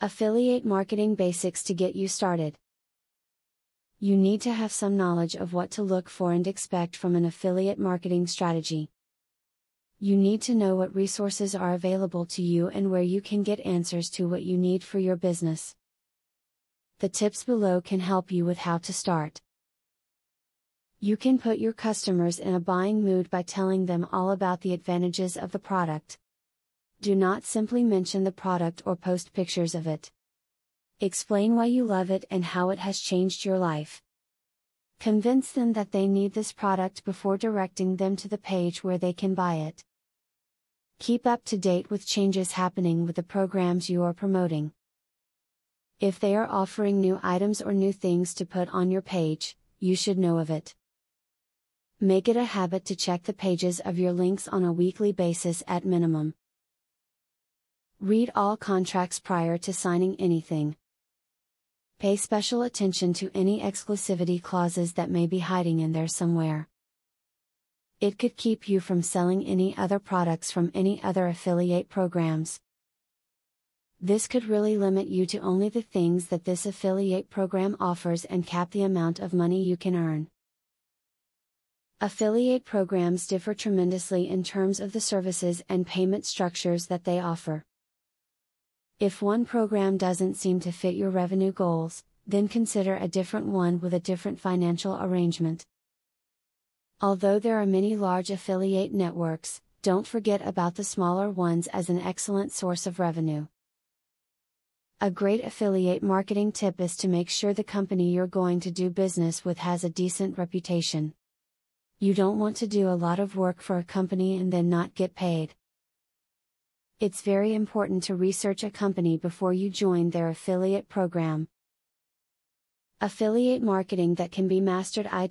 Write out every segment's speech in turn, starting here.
Affiliate marketing basics to get you started. You need to have some knowledge of what to look for and expect from an affiliate marketing strategy. You need to know what resources are available to you and where you can get answers to what you need for your business. The tips below can help you with how to start. You can put your customers in a buying mood by telling them all about the advantages of the product. Do not simply mention the product or post pictures of it. Explain why you love it and how it has changed your life. Convince them that they need this product before directing them to the page where they can buy it. Keep up to date with changes happening with the programs you are promoting. If they are offering new items or new things to put on your page, you should know of it. Make it a habit to check the pages of your links on a weekly basis at minimum. Read all contracts prior to signing anything. Pay special attention to any exclusivity clauses that may be hiding in there somewhere. It could keep you from selling any other products from any other affiliate programs. This could really limit you to only the things that this affiliate program offers and cap the amount of money you can earn. Affiliate programs differ tremendously in terms of the services and payment structures that they offer. If one program doesn't seem to fit your revenue goals, then consider a different one with a different financial arrangement. Although there are many large affiliate networks, don't forget about the smaller ones as an excellent source of revenue. A great affiliate marketing tip is to make sure the company you're going to do business with has a decent reputation. You don't want to do a lot of work for a company and then not get paid. It's very important to research a company before you join their affiliate program. Affiliate marketing that can be mastered half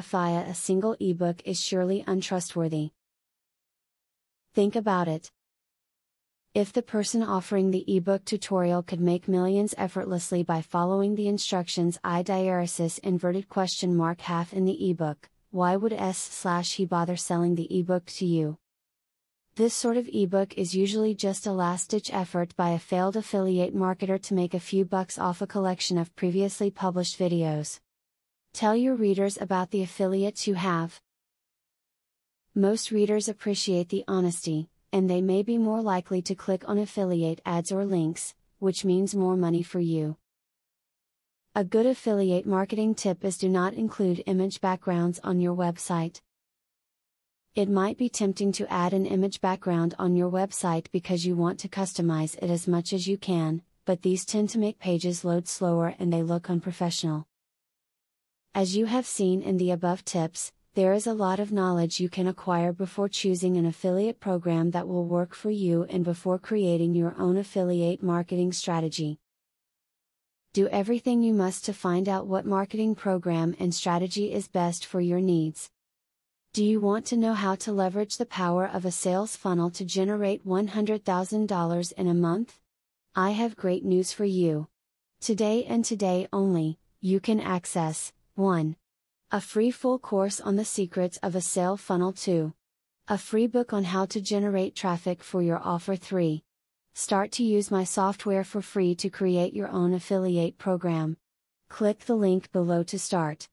via a single ebook is surely untrustworthy. Think about it. If the person offering the ebook tutorial could make millions effortlessly by following the instructions half in the ebook, why would he bother selling the ebook to you? This sort of ebook is usually just a last-ditch effort by a failed affiliate marketer to make a few bucks off a collection of previously published videos. Tell your readers about the affiliates you have. Most readers appreciate the honesty, and they may be more likely to click on affiliate ads or links, which means more money for you. A good affiliate marketing tip is do not include image backgrounds on your website. It might be tempting to add an image background on your website because you want to customize it as much as you can, but these tend to make pages load slower and they look unprofessional. As you have seen in the above tips, there is a lot of knowledge you can acquire before choosing an affiliate program that will work for you and before creating your own affiliate marketing strategy. Do everything you must to find out what marketing program and strategy is best for your needs. Do you want to know how to leverage the power of a sales funnel to generate $100,000 in a month? I have great news for you. Today and today only, you can access 1. A free full course on the secrets of a sale funnel. 2. A free book on how to generate traffic for your offer. 3. Start to use my software for free to create your own affiliate program. Click the link below to start.